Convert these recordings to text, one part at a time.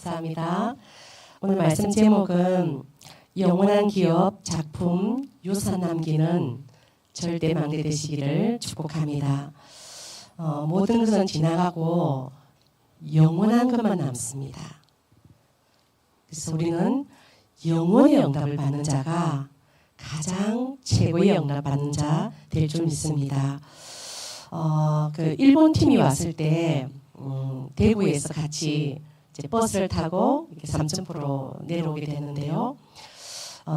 감사합니다. 오늘 말씀 제목은 영원한 기업, 작품, 유산 남기는 절대 망대 되시기를 축복합니다. 모든 것은 지나가고 영원한 것만 남습니다. 그래서 우리는 영원의 응답을 받는 자가 가장 최고의 응답을 받는 자 될 줄 믿습니다. 그 일본 팀이 왔을 때 대구에서 같이 이제 버스를 타고 이렇게 삼천포로 내려오게 되는데요.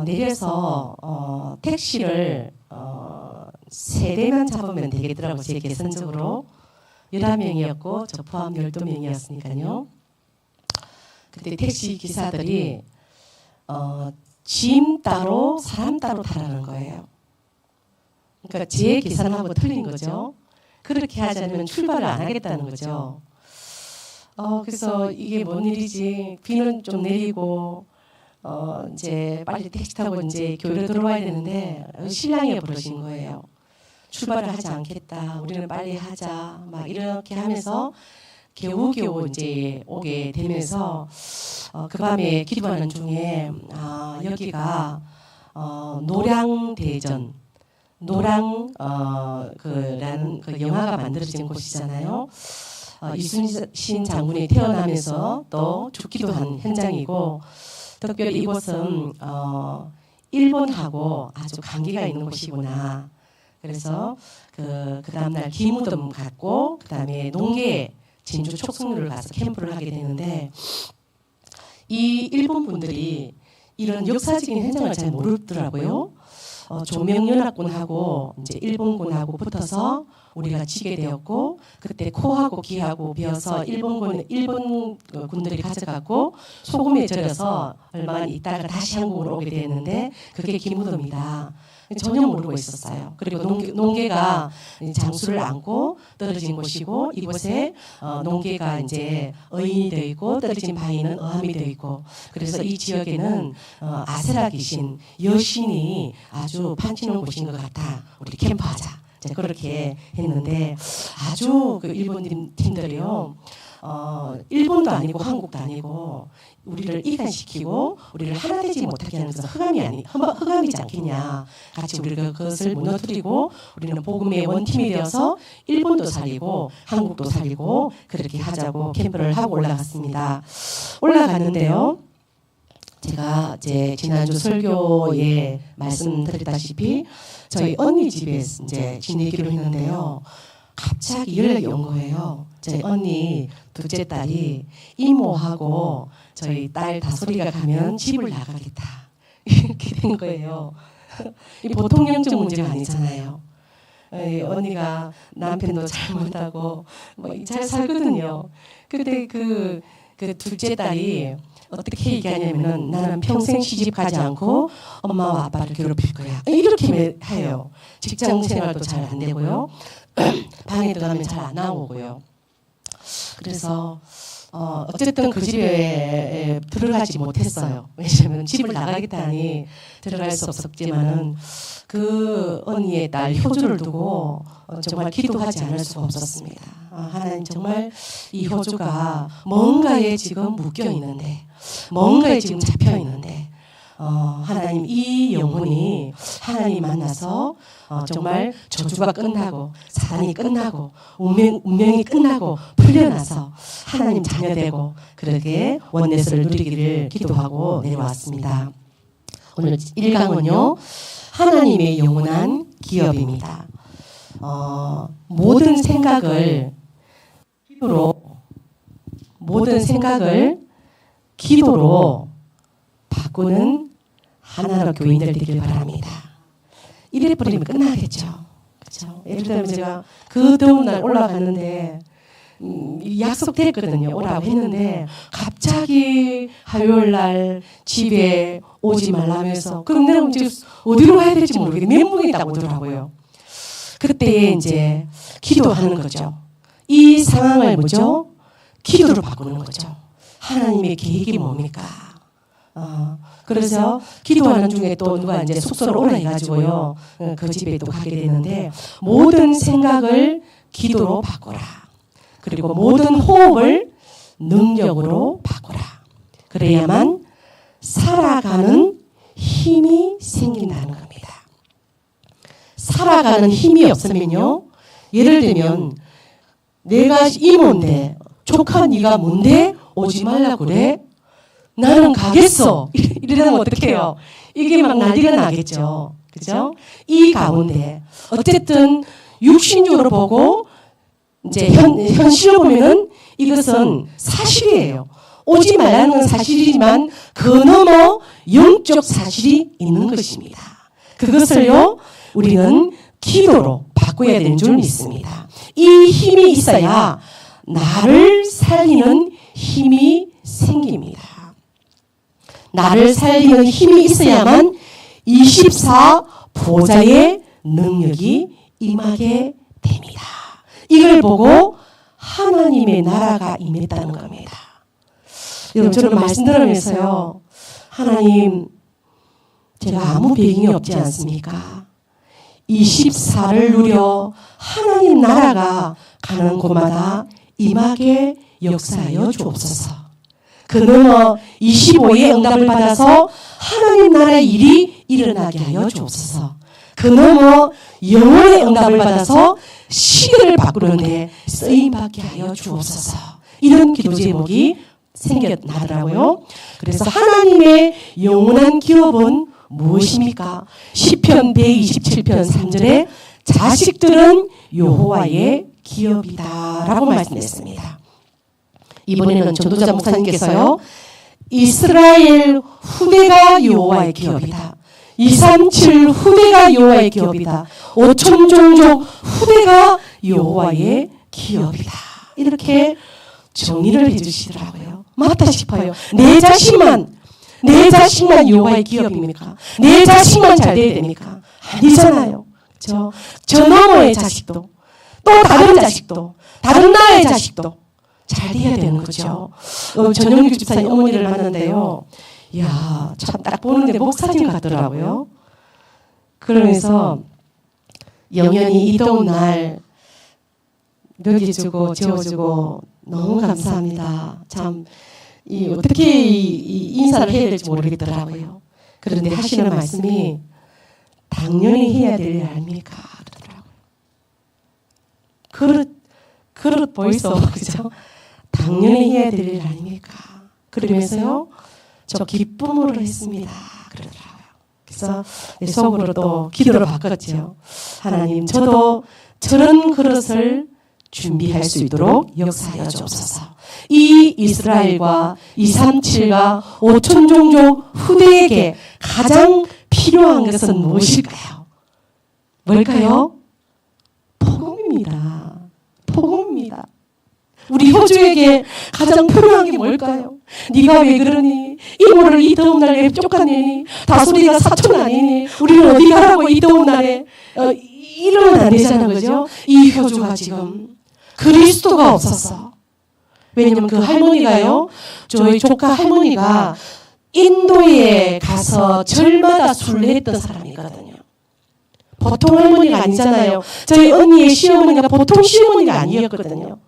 내려서 택시를 3대만 잡으면 되겠더라고요. 제 계산적으로 11명이었고 저 포함 12명이었으니까요. 그때 택시 기사들이 짐 따로 사람 따로 타라는 거예요. 그러니까 제 계산하고 틀린 거죠. 그렇게 하지 않으면 출발을 안 하겠다는 거죠. 그래서 이게 뭔 일이지? 비는 좀 내리고 이제 빨리 택시 타고 이제 교회로 들어와야 되는데 신랑이 부르신 거예요. 출발을 하지 않겠다. 우리는 빨리 하자. 막 이렇게 하면서 겨우겨우 이제 오게 되면서 그 밤에 기도하는 중에 여기가 노량대전 노량라는 그 영화가 만들어진 곳이잖아요. 이순신 장군이 태어나면서 또 죽기도 한 현장이고 특별히 이곳은 일본하고 아주 관계가 있는 곳이구나. 그래서 그 다음날 기무덤 갔고 그 다음에 농계 진주 촉성로를 가서 캠프를 하게 되는데 이 일본 분들이 이런 역사적인 현장을 잘 모르더라고요. 조명연합군하고 이제 일본군하고 붙어서 우리가 지게 되었고 그때 코하고 귀하고 베어서 일본 군들이 가져가고 소금에 절여서 얼마 있다가 다시 한국으로 오게 되었는데 그게 기무덤이다. 전혀 모르고 있었어요. 그리고 농계가 장수를 안고 떨어진 곳이고 이곳에 농계가 이제 어인이 되어 있고 떨어진 바위는 어함이 되어 있고 그래서 이 지역에는 아세라 귀신, 여신이 아주 판치는 곳인 것 같아. 우리 캠프하자. 그렇게 했는데 아주 그 일본 팀들이요. 일본도 아니고 한국도 아니고 우리를 이간시키고 우리를 하나 되지 못하게 하는 것은 흑암이지 않겠냐. 같이 우리가 그것을 무너뜨리고 우리는 복음의 원팀이 되어서 일본도 살리고 한국도 살리고 그렇게 하자고 캠프를 하고 올라갔습니다. 올라갔는데요. 제가 이제 지난주 설교에 말씀드렸다시피 저희 언니 집에 이제 지내기로 했는데요. 갑자기 연락이 온 거예요. 저희 언니 둘째 딸이 이모하고 저희 딸 다솔이가 가면 집을 나가겠다. 이렇게 된 거예요. 이 보통 영적 문제가 아니잖아요. 언니가 남편도 잘 못하고 잘 살거든요. 근데 그 둘째 딸이 어떻게 얘기하냐면은 나는 평생 시집 가지 않고 엄마와 아빠를 괴롭힐 거야. 이렇게 해요. 직장 생활도 잘 안 되고요. 방에 들어가면 잘 안 나오고요. 그래서 어쨌든 그 집에 들어가지 못했어요. 왜냐하면 집을 나가겠다니 들어갈 수 없었지만은 그 언니의 딸 효주를 두고 정말 기도하지 않을 수가 없었습니다. 하나님 정말 이 효주가 뭔가에 지금 묶여 있는데 뭔가에 지금 잡혀 있는데 하나님 이 영혼이 하나님 만나서 정말 저주가 끝나고 사단이 끝나고 운명이 끝나고 풀려나서 하나님 자녀되고 그렇게 원내스를 누리기를 기도하고 내려왔습니다. 오늘 1강은요. 하나님의 영원한 기업입니다. 모든 생각을 기도로 바꾸는 하나로 교인들 되길 바랍니다. 이래 버리면 끝나겠죠. 그렇죠? 예를 들면 제가 그 더운 날 올라갔는데 약속됐거든요. 오라고 했는데 갑자기 화요일 날 집에 오지 말라면서 그럼 내가 지금 어디로 가야 될지 모르겠는데 멘붕이 딱 오더라고요. 그때 이제 기도하는 거죠. 이 상황을 뭐죠? 기도로 바꾸는 거죠. 하나님의 계획이 뭡니까? 그래서 기도하는 중에 또 누가 이제 숙소로 오라 해가지고요. 그 집에 또 가게 되는데 모든 생각을 기도로 바꾸라. 그리고 모든 호흡을 능력으로 바꾸라. 그래야만 살아가는 힘이 생긴다는 겁니다. 살아가는 힘이 없으면요. 예를 들면 내가 이모인데 조카 네가 뭔데 오지 말라고 그래? 나는 가겠어. 이러면 어떡해요? 이게 막 난리가 나겠죠. 그죠? 이 가운데 어쨌든 육신적으로 보고 이제 현실로 보면은 이것은 사실이에요. 오지 말라는 건 사실이지만 그 너머 영적 사실이 있는 것입니다. 그것을요 우리는 기도로 바꿔야 되는 줄 믿습니다. 이 힘이 있어야 나를 살리는 힘이 생깁니다. 나를 살리는 힘이 있어야만 24 보좌의 능력이 임하게 됩니다. 이걸 보고 하나님의 나라가 임했다는 겁니다. 여러분 저는 말씀 들으면서요. 하나님 제가 아무 배경이 없지 않습니까? 24를 누려 하나님 나라가 가는 곳마다 임하게 역사하여 주옵소서. 그 넘어 25의 응답을 받아서 하나님 나라의 일이 일어나게 하여 주옵소서. 그 넘어 영원의 응답을 받아서 시대를 바꾸는데 쓰임받게 하여 주옵소서. 이런 기도 제목이 생겨나더라고요. 그래서 하나님의 영원한 기업은 무엇입니까? 시편 127편 3절에 자식들은 여호와의 기업이다 라고 말씀했습니다. 이번에는 전도자 목사님께서요. 이스라엘 후대가 여호와의 기업이다. 237 후대가 여호와의 기업이다. 5천 종족 후대가 여호와의 기업이다. 이렇게 정의를 해주시더라고요. 맞다 싶어요. 내 자식만 여호와의 기업입니까? 내 자식만 잘 돼야 됩니까? 아니잖아요. 그렇죠? 저 너머의 자식도 또 다른 자식도 다른 나라의 자식도 잘 돼야 되는 거죠. 전영규 집사님 어머니를 만났는데요. 이야, 참 딱 보는데 목사님 같더라고요. 그러면서 영연히 이 더운 날 먹여주고 재워주고 너무 감사합니다. 참 어떻게 인사를 해야 될지 모르겠더라고요. 그런데 하시는 말씀이 당연히 해야 될 일 아닙니까? 그러더라고요. 그릇 보이소, 그죠? 당연히 해야 될 일 아닙니까? 그러면서요, 저 기쁨으로 했습니다. 그러더라고요. 그래서 내 속으로 또 기도를 바꿨죠. 하나님, 저도 저런 그릇을 준비할 수 있도록 역사하여 주옵소서. 이 이스라엘과 237과 5천 종족 후대에게 가장 필요한 것은 무엇일까요? 뭘까요? 복음입니다. 복음입니다. 우리 효주에게 가장 필요한 게 뭘까요? 네가 왜 그러니? 이모를 이 더운 날에 왜 쫓아내니? 다소리가 사촌 아니니? 우리는 어디 가라고 이 더운 날에 이러면 안 되잖아요. 그죠? 이 효주가 지금 그리스도가 없어서. 왜냐면 그 할머니가요. 저희 조카 할머니가 인도에 가서 절마다 순례했던 사람이거든요. 보통 할머니가 아니잖아요. 저희 언니의 시어머니가 보통 시어머니가 아니었거든요.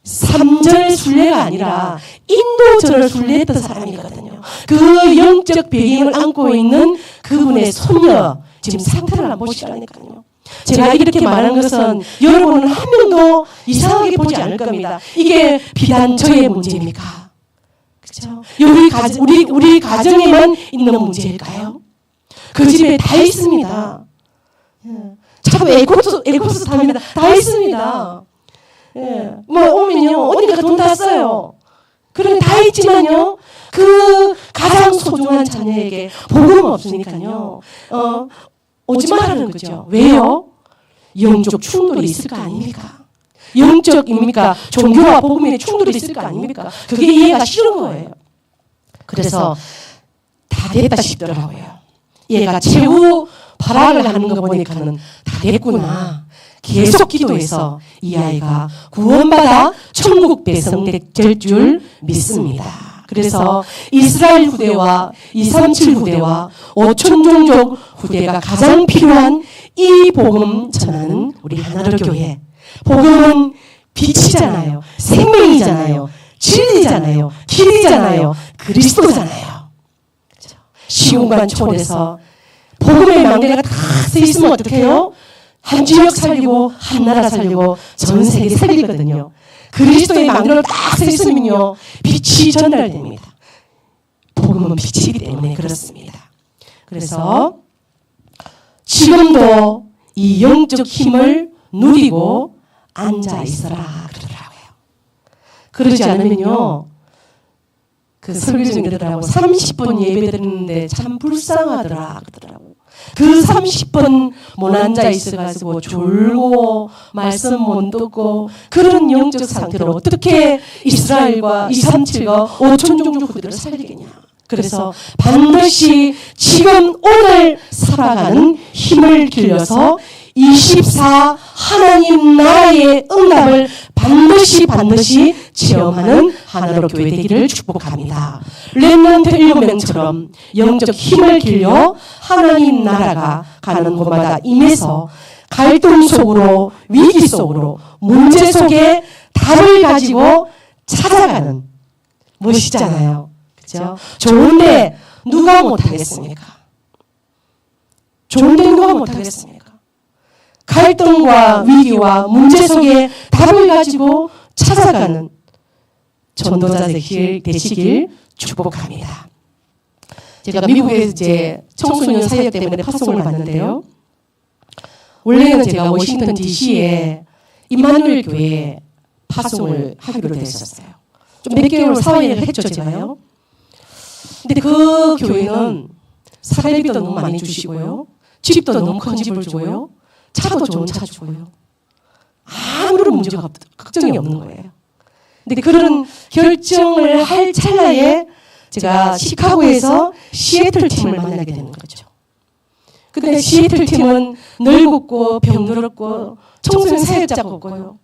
3절 순례가 아니라 인도절을 순례했던 사람이거든요. 그 영적 배경을 안고 있는 그분의 손녀 지금 상태를 한번 보시라니까요. 제가 이렇게 말하는 것은 여러분은 한 명도 이상하게 보지 않을 겁니다. 이게 비단 저의 문제입니까? 그렇죠? 우리 가정에만 있는 문제일까요? 그 집에 다 있습니다. 자꾸 에코스 탑니다. 다 있습니다. 뭐 오면요 언니가 돈 다 써요. 그런데 다 있지만요 그 가장 소중한 자녀에게 복음 없으니까요 오지 말라는 거죠. 왜요? 영적 충돌이 있을 거 아닙니까? 영적입니까? 종교와 복음의 충돌이 있을 거 아닙니까? 그게 이해가 싫은 거예요. 그래서 다 됐다 싶더라고요. 얘가 최후 발악을 하는 거 보니까는 다 됐구나. 계속 기도해서 이 아이가 구원받아 천국 백성 될 줄 믿습니다. 그래서 이스라엘 후대와 237 후대와 5천 종족 후대가 가장 필요한 이 복음 전하는 우리 하나로 교회. 복음은 빛이잖아요. 생명이잖아요. 진리잖아요. 길이잖아요. 그리스도잖아요. 그렇죠? 시공간 초월해서 복음의 망대가 다 서 있으면 어떡해요? 한 지역 살리고 한 나라 살리고 전 세계 살리거든요. 그리스도의 망대로 딱 서 있으면요, 빛이 전달됩니다. 복음은 빛이기 때문에 그렇습니다. 그래서 지금도 이 영적 힘을 누리고 앉아 있어라 그러더라고요. 그러지 않으면요, 그 설교 중에 그러더라고. 30분 예배 드리는데 참 불쌍하더라 그러더라고. 그 30분 못 앉아 있어가지고 졸고 말씀 못 듣고 그런 영적 상태로 어떻게 이스라엘과 237과 5천 종족 그들을 살리겠냐. 그래서 반드시 지금 오늘 살아가는 힘을 길러서 24 하나님 나라의 응답을 반드시 체험하는 하나로 교회 되기를 축복합니다. 렘넌트 7명처럼 영적 힘을 길려 하나님 나라가 가는 곳마다 임해서 갈등 속으로, 위기 속으로, 문제 속에 답을 가지고 찾아가는, 멋있잖아요. 그렇죠? 좋은데 누가 못하겠습니까? 좋은데 누가 못하겠습니까? 갈등과 위기와 문제 속에 답을 가지고 찾아가는 전도자 되시길 축복합니다. 제가 미국에 이제 청소년 사역 때문에 파송을 받는데요. 원래는 제가 워싱턴 DC에 임마누엘 교회에 파송을 하기로 됐었어요. 좀 몇 개월 사회를 했죠, 제가요. 근데 그 교회는 사례비도 너무 많이 주시고요. 집도 너무 큰 집을 주고요. 차도 좋은 차 주고요. 아무런 문제가 걱정이 없는 거예요. 근데 그런 결정을 할 찰나에 제가 시카고에서 시애틀 팀을 만나게 되는 거죠. 근데 시애틀 팀은 늙었고 병들었고 청소년 사역자가 없고요.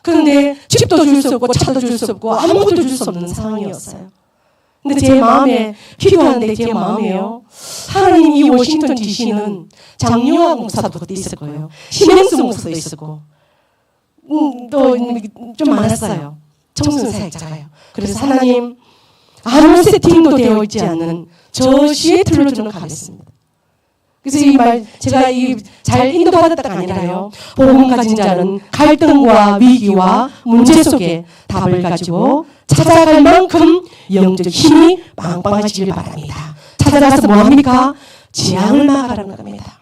그런데 집도 줄 수 없고 차도 줄 수 없고 아무것도 줄 수 없는 상황이었어요. 근데 제 마음에 필요한데 제 마음에요. 하나님 이 워싱턴 DC는 장유아 목사도 그때 있을 거예요. 심행수 목사도 있었고 또 좀 많았어요. 청소년 사역자가요. 그래서 하나님 아무 세팅도 되어 있지 않는 저 시애틀로 저는 가겠습니다. 그래서 이 말 제가 잘 인도받았다가 아니라요. 복음 가진 자는 갈등과 위기와 문제 속에 답을 가지고 찾아갈 만큼 영적 힘이 빵빵하시길 바랍니다. 찾아가서 뭐합니까? 재앙을 막아라는 겁니다.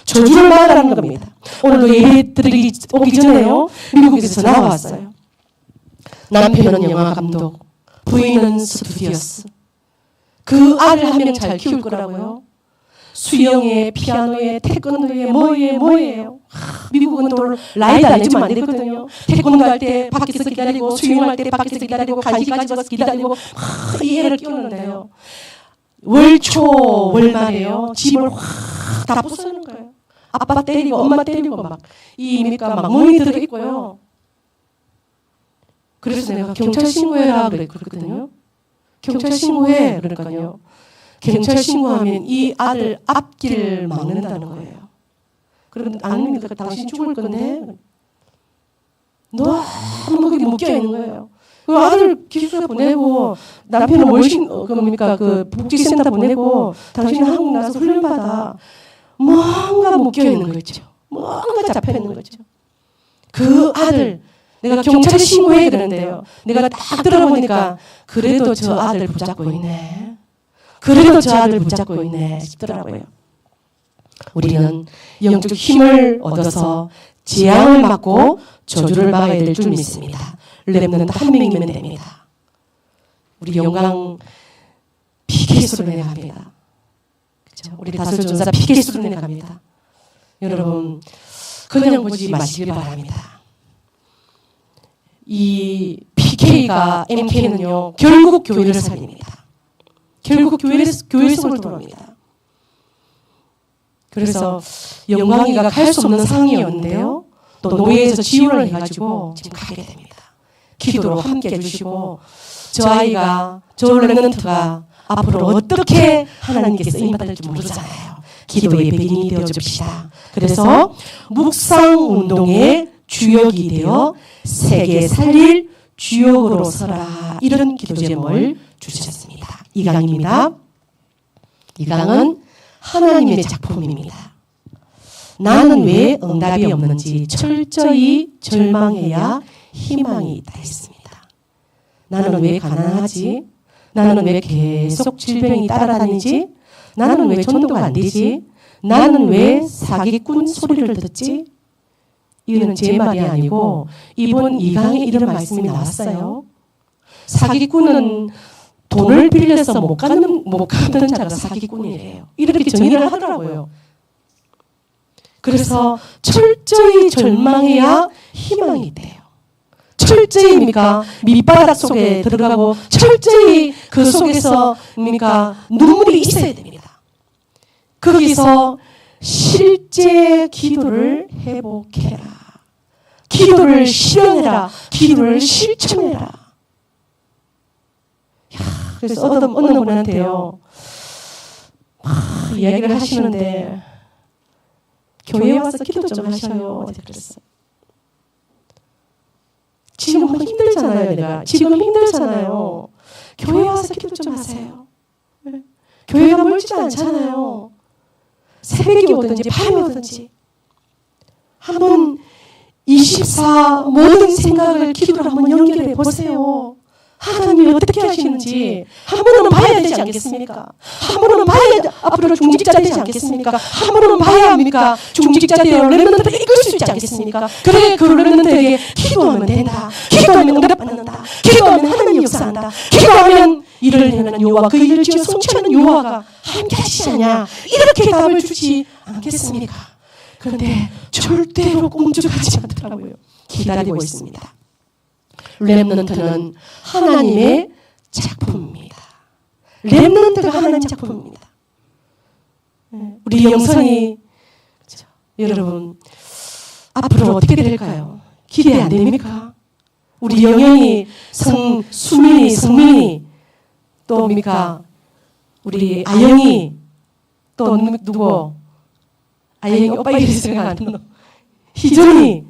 저주를 막아라는 겁니다. 오늘도 예배 오기 전에요. 미국에서 전화가 왔어요. 남편은 영화 감독, 부인은 스튜디오스. 그 아들 한 명 잘 키울 거라고요. 수영에, 피아노에, 태권도에, 뭐예요. 미국은 또 라이드 안 해주면 안 되거든요. 태권도 할 때 밖에서 기다리고, 수영할 때 밖에서 기다리고, 간식 가져가서 기다리고, 이 애를 키우는데요. 월초, 월말에요. 집을 확 다 부수는 거예요. 아빠 때리고, 엄마 때리고, 막 문이 들어 있고요. 그래서 내가 경찰 신고해라 그랬거든요. 경찰 신고해. 그러니까요. 경찰 신고하면 이 아들 앞길을 막는다는 거예요. 그럼 안 하니까 당신 죽을 건데 너무 거기 묶여 있는 거예요. 그 아들 기숙사 보내고 남편은 그 복지센터 보내고 당신은 한국 나서 훈련 받아. 뭔가 묶여 있는 거죠. 뭔가 잡혀 있는 거죠. 그 아들 내가 경찰에 신고해 그러는데요. 내가 딱 들어보니까 그래도 저 아들 붙잡고 있네. 그래도 저 아들 붙잡고 있네 싶더라고요. 우리는 영적 힘을 얻어서 재앙을 막고 저주를 막아야 될 줄 믿습니다. 렘넌트 한 명이면 됩니다. 우리 영광 PK수로 내려갑니다. 그렇죠? 우리 다설전사 PK수로 내려갑니다. 여러분 그냥 보지 마시길 바랍니다. 이 PK가 MK는요 결국 교회를 살립니다. 결국 교회 속을 돌아옵니다. 그래서 영광이가 갈 수 없는 상황이었는데요. 또 노예에서 지원을 해가지고 지금 가게 됩니다. 기도로 함께 해주시고 저 렘넌트가 앞으로 어떻게 하나님께서 인받을지 모르잖아요. 기도의 백인이 되어줍시다. 그래서 묵상운동의 주역이 되어 세계 살릴 주역으로 서라 이런 기도 제목을 주셨습니다. 이 강입니다. 이 강은 하나님의 작품입니다. 나는 왜 응답이 없는지 철저히 절망해야 희망이 있다 했습니다. 나는 왜 가난하지? 나는 왜 계속 질병이 따라다니지? 나는 왜 전도가 안 되지? 나는 왜 사기꾼 소리를 듣지? 이거는 제 말이 아니고 이번 이 강에 이런 말씀이 나왔어요. 사기꾼은 돈을 빌려서 못 갚는 자가 사기꾼이래요. 이렇게 정의를 하더라고요. 그래서 철저히 절망해야 희망이 돼요. 철저히입니까? 밑바닥 속에 들어가고 철저히 그 속에서 눈물이 있어야 됩니다. 거기서 실제 기도를 회복해라. 기도를 실현해라. 기도를 실천해라. 그래서 어느 분한테요. 이야기를 하시는데 교회에 와서 기도 좀 하셔요. 그랬어요. 지금 힘들잖아요. 내가 지금 힘들잖아요. 교회 와서 기도 좀 하세요. 교회가 멀지도 않잖아요. 새벽이 오든지 밤이 오든지 한번 24 모든 생각을 기도로 한번 연결해 보세요. 하나님이 어떻게 하시는지 한 번은 봐야 되지 않겠습니까? 한 번은 봐야 앞으로 중직자 되지 않겠습니까? 한 번은 봐야 합니까? 중직자 되어 렘넌트를 이끌 수 있지 않겠습니까? 그래 그 렘넌트에게 기도하면 된다. 기도하면 응답받는다. 기도하면 하나님 역사한다. 기도하면 일을 행하는 여호와 그 일을 지어 성취하는 여호와가 함께 하시지 않냐. 이렇게 답을 주지 않겠습니까? 그런데 절대로 꼼짝하지 않더라고요. 기다리고 있습니다. 렘넌트는 하나님의 작품입니다. 렘넌트가 하나님의 작품입니다. 우리 영선이 여러분 앞으로 어떻게 될까요? 기대 안 됩니까? 우리 영현이 수민이 성민이 또 뭡니까? 우리 아영이 또 누구? 아영이 오빠 이름이 생각 안 나. 희정이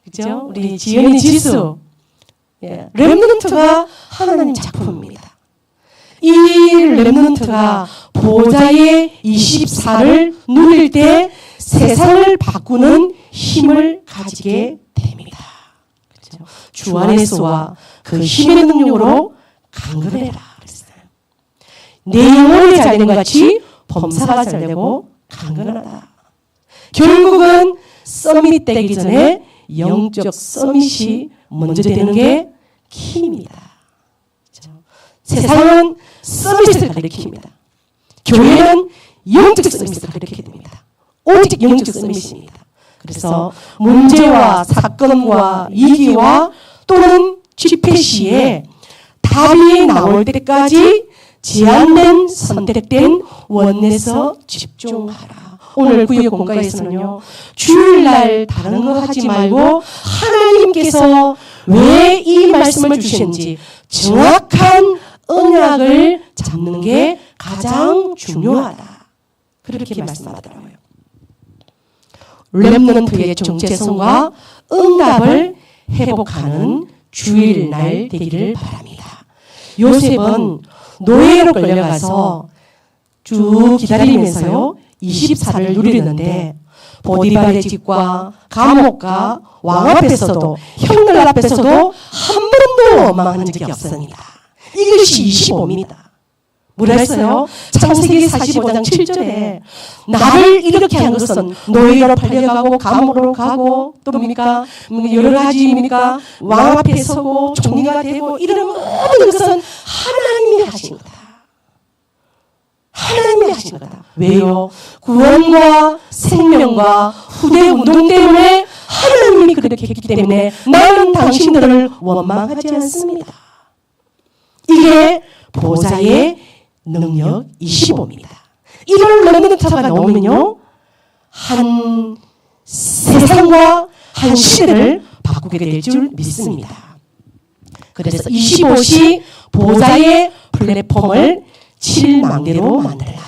그죠? 우리 지연이 지수 렘넌트가 하나님 작품입니다. 이 렘넌트가 보좌의 24를 누릴 때 세상을 바꾸는 힘을 가지게 됩니다. 그렇죠? 주 안에서와 그 힘의 능력으로 강건해라 그랬어요. 내 영혼이 잘된 것 같이 범사가 잘되고 강건하다. 결국은 서밋 되기 전에 영적 서밋이 먼저 되는 게 키입니다. 그렇죠? 세상은 서밋을 가리킵니다. 교회는 영적 서밋을 가리켜야 됩니다. 오직 영적 서밋입니다. 그래서 문제와 사건과 위기와 또는 집회 시에 답이 나올 때까지 제한된 선택된 원에서 집중하라. 오늘 구역 공과에서는요. 주일날 다른 거 하지 말고 하나님께서 왜 이 말씀을 주시는지 정확한 언약을 잡는 게 가장 중요하다. 그렇게 말씀하더라고요. 렘넌트의 정체성과 응답을 회복하는 주일날 되기를 바랍니다. 요셉은 노예로 끌려가서 쭉 기다리면서요. 24를 누리는데 보디발의 집과 감옥과 왕 앞에서도 형들 앞에서도 한 번도 원망한 적이 없습니다. 이것이 25입니다. 뭐라 했어요? 창세기 45장 7절에 나를 이렇게 한 것은 노예로 팔려가고 감옥으로 가고 또 뭡니까? 여러 가지입니까? 왕 앞에 서고 총리가 되고 이런 모든 것은 하나님이 하신 거다. 하나님이 하신 거다. 왜요? 구원과 생명과 후대 운동 때문에 하나님이 그렇게 했기 때문에 나는 당신들을 원망하지 않습니다. 이게 보좌의 능력 25입니다. 이런 렘넌트가 나오면요. 한 세상과 한 시대를 바꾸게 될 줄 믿습니다. 그래서 25시 보좌의 플랫폼을 7망대로 만들라.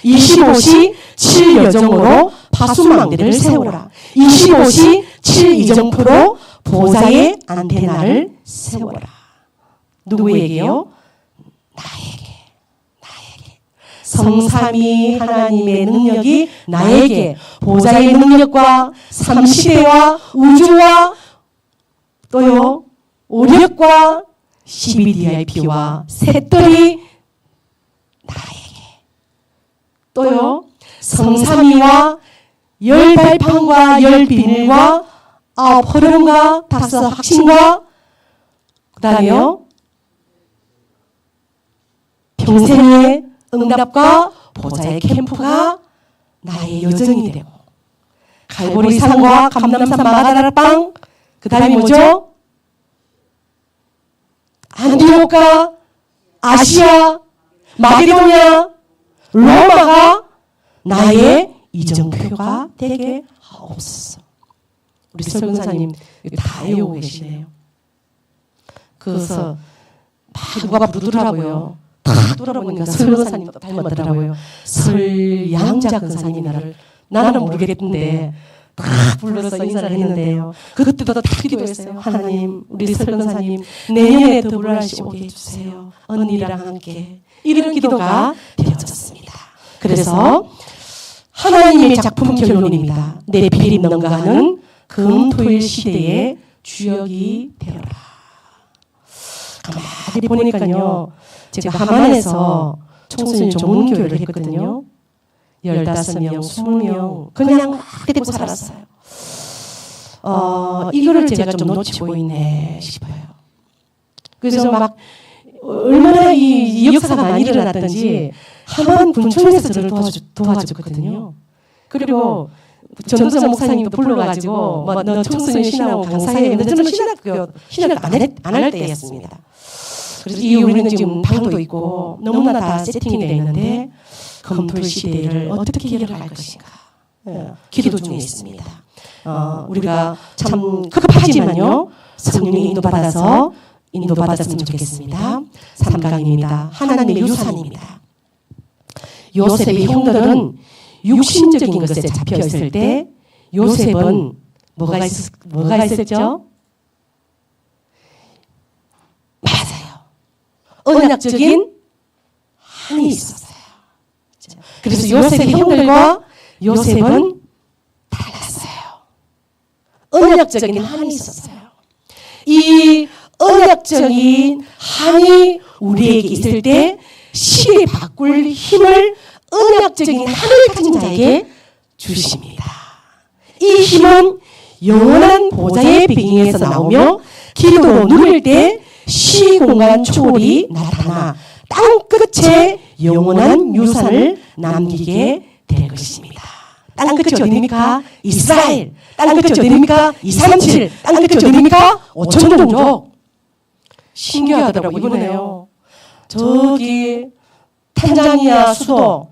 25시 7여정으로 파수망대를 세우라. 25시 7이정표로 보좌의 안테나를 세워라. 누구에게요? 나에게. 성삼위 하나님의 능력이 나에게 보좌의 능력과 삼시대와 우주와 또요 오력과 CBDIP와 셋들이 나에게 또요 성삼위와 열 발판과 열 비밀과 아홉 흐름과 다섯 확신과 그 다음에요 평생의 응답과 보좌의 캠프가 나의 여정이 되고 갈보리산과 감람산 마다라빵 그 다음에 뭐죠? 안디옥과 아시아 마게도냐 로마가 나의 이정표가 되게 하옵소서. 우리 설근사님 다 외우고 계시네요. 그래서 막 누가 부르더라고요. 다 돌아보니까 설근사님 닮았더라고요. 설양자 근사님이 나는 모르겠는데 다 불러서 인사를 했는데요. 그때도 다 기도했어요. 하나님 우리 설근사님 내년에 더불어시 오게 해주세요. 언니랑 함께. 이런 기도가 되어졌습니다. 그래서 하나님의 작품 결론입니다. 내 비림 능가하는 금토일 시대의 주역이 되어라. 가만히 보니까요. 제가 함안에서 청소년 전문교회를 했거든요. 15명, 20명 그냥 막 데리고 살았어요. 이거를 제가 좀 놓치고 있네 싶어요. 그래서 막 얼마나 이 역사가 많이 일어났던지 함안 군청에서 저를 도와줬거든요. 그리고 전도사 목사님도 불러가지고 너 청소년 신앙원 강사해. 근데 저는 신학 안 할 때였습니다. 그래서 우리는 지금 방도 있고 너무나 다 세팅이 되어 있는데 금토일 시대를 어떻게 해결할 것인가 기도 중에 있습니다. 우리가 참 급하지만요. 성령의 인도받았으면 좋겠습니다. 3강입니다. 하나님의 유산입니다. 요셉의 형들은 육신적인 것에 잡혀있을 때 요셉은 뭐가 있었죠? 맞아요. 언약적인 한이 있었어요. 그래서 요셉의 형들과 요셉은 달랐어요. 언약적인 한이 있었어요. 이 언약적인 한이 우리에게 있을 때 시대 바꿀 힘을 언약적인 한을 가진 자에게 주십니다. 이 힘은 영원한 보좌의 배경에서 나오며 기도로 누릴 때 시공간 초월이 나타나 땅끝에 영원한 유산을 남기게 될 것입니다. 땅끝이 어디입니까? 이스라엘. 땅끝이 어디입니까? 237. 땅끝이 어디입니까? 5천 종족. 신기하더라고 이번에요. 저기 탄자니아 수도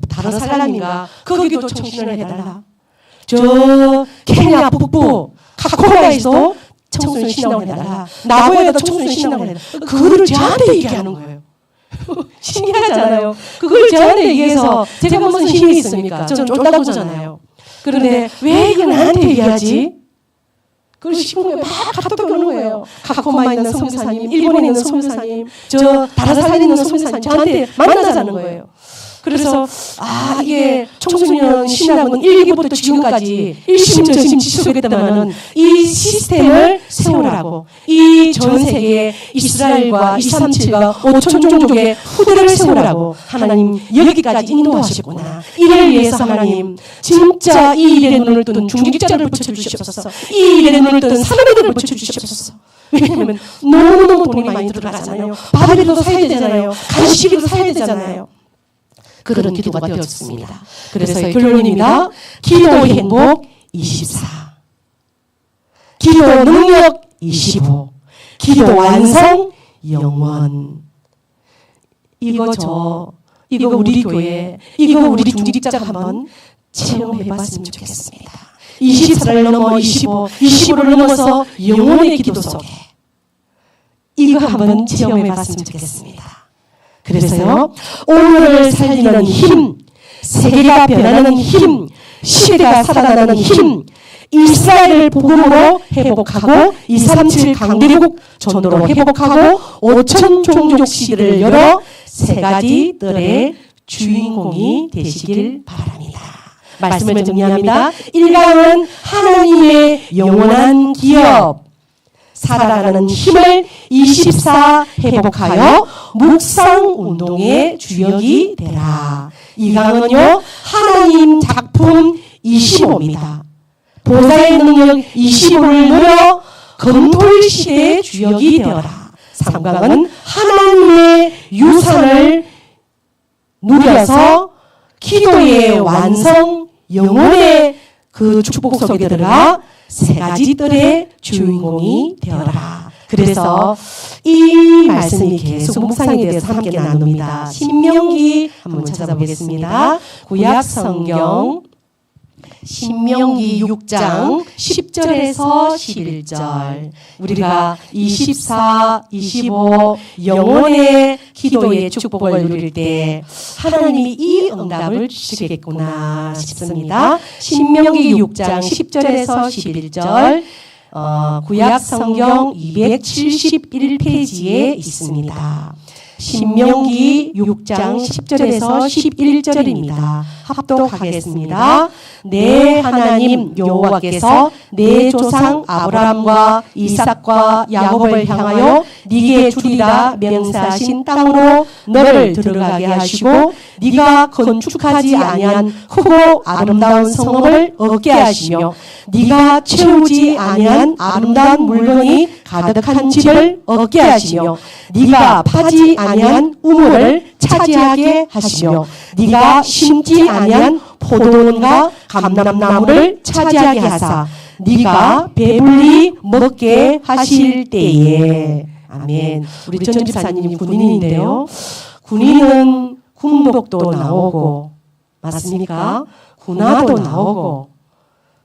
다른 사람인가 거기도 청신을 해달라. 저 케냐 북부 카코라에서도 청소년 신앙을 해달라. 나고야에도 청소년 신앙을 해달라. 그거를 저한테 얘기하는 거예요. 신기하잖아요. 그걸 저한테 얘기해서 제가 무슨 힘이 있습니까? 저는 쫄다구잖아요. 그런데 왜 이걸 나한테 얘기하지? 그걸 싶으면 막 카톡이 오는 거예요. 카코마에 있는 선교사님, 일본에 있는 선교사님, 저 다라산에 있는 선교사님 저한테 만나자는 거예요. 그래서 이게 청소년 신학은 1기부터 지금까지 일심전심 지속했다면은 이 시스템을 세우라고 이 전 세계 이스라엘과 237과 5천 종족의 후대를 세우라고 하나님 여기까지 인도하셨구나. 이를 위해서 하나님 진짜 이 일에 눈을 뜬 중직자를 붙여주시옵소서. 이 일에 눈을 뜬 사람들을 붙여주시옵소서. 왜냐하면 너무너무 돈이 많이 들어가잖아요. 밥이라도 사야 되잖아요. 간식이라도 사야 되잖아요. 그런 기도가 되었습니다. 그래서 결론입니다. 기도의 행복 24, 기도 능력 25, 기도 완성 영원. 이거 우리 교회, 이거 우리 중직자가 한번 체험해봤으면 좋겠습니다. 24를 넘어 25, 25를 넘어서 영원의 기도 속에 이거 한번 체험해봤으면 좋겠습니다. 그래서요, 오늘을 살리는 힘, 세계가 변하는 힘, 시대가 살아나는 힘, 이스라엘을 복음으로 회복하고 237 강대국 전도로 회복하고 5천 종족 시대를 열어 세 가지 뜰의 주인공이 되시길 바랍니다. 말씀을 정리합니다. 1강은 하나님의 영원한 기업, 살아가는 힘을 24 회복하여 묵상운동의 주역이 되라. 2강은요, 하나님 작품 25입니다. 보좌의 능력 25를 누려 검토의 시대의 주역이 되어라. 3강은 하나님의 유산을 누려서 기도의 완성, 영혼의 그 축복 속에 들어가 세 가지 뜰의 주인공이 되어라. 그래서 이 말씀이 계속 묵상에 대해서 함께 나눕니다. 신명기 한번 찾아보겠습니다. 구약 성경 신명기 6장 10절에서 11절. 우리가 24, 25 영혼의 기도의 축복을 누릴 때 하나님이 이 응답을 주시겠구나 싶습니다. 신명기 6장 10절에서 11절. 구약 성경 271페이지에 있습니다. 신명기 6장 10절에서 11절입니다. 합독하겠습니다. 내 하나님 여호와께서 내 조상 아브라함과 이삭과 야곱을 향하여 네게 주리라 명세하신 땅으로 너를 들어가게 하시고 네가 건축하지 아니한 크고 아름다운 성읍을 얻게 하시며 네가 채우지 아니한 아름다운 물건이 가득한 집을 얻게 하시며 네가 파지 아니한 우물을 차지하게 하시며 네가 심지 아니한 포도원과 감람나무를 차지하게 하사 네가 배불리 먹게 하실 때에. 아멘. 우리 전 집사님 군인인데요. 군인은 군복도 나오고 맞습니까? 군화도 나오고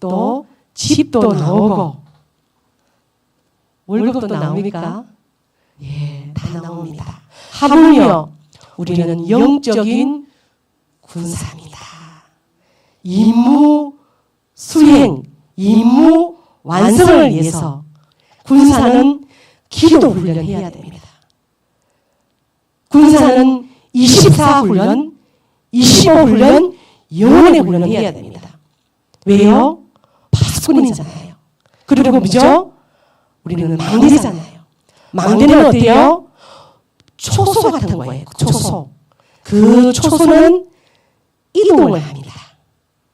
또 집도 나오고 월급도 나옵니까? 예, 다 나옵니다. 하물며 우리는 영적인 군사입니다. 임무 수행, 임무 완성을 위해서 군사는 기도 훈련해야 됩니다. 군사는 24 훈련, 25 훈련, 영혼의 훈련을 해야 됩니다. 왜요? 파수꾼이잖아요. 그리고 뭐죠? 우리는 망대잖아요. 망대는 어때요? 초소 같은 거예요. 초소. 그 초소는 이동을 합니다.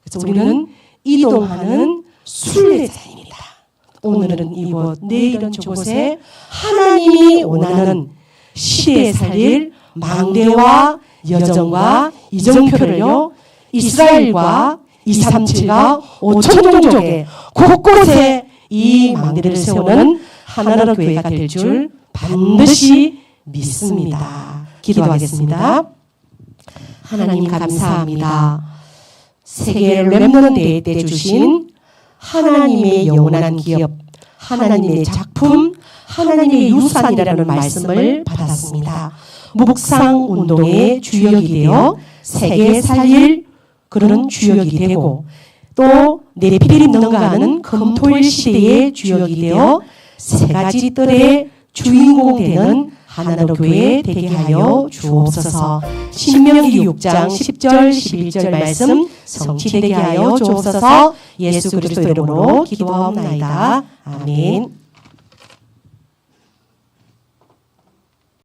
그래서 우리는 이동하는 순례자입니다. 오늘은 이곳, 내일은 저곳에 하나님이 원하는 시대에 살릴 망대와 여정과 이정표를요, 이스라엘과 237과 5천 종족에 곳곳에 이 망대를 세우는 하나나라 교회가 될 줄 반드시 믿습니다. 기도하겠습니다. 하나님 감사합니다. 세계 렘넌트 때 주신 하나님의 영원한 기업, 하나님의 작품, 하나님의 유산이라는 말씀을 받았습니다. 묵상 운동의 주역이 되어 세계 살릴 그런 주역이 되고 또 네피림 능가하는 금토일 시대의 주역이 되어 세 가지 뜰의 주인공 되는 하나나라 교회 되게 하여 주옵소서. 신명기 6장 10절 11절 말씀 성취되게 하여 주옵소서. 예수 그리스도 이름으로 기도하옵나이다. 아멘.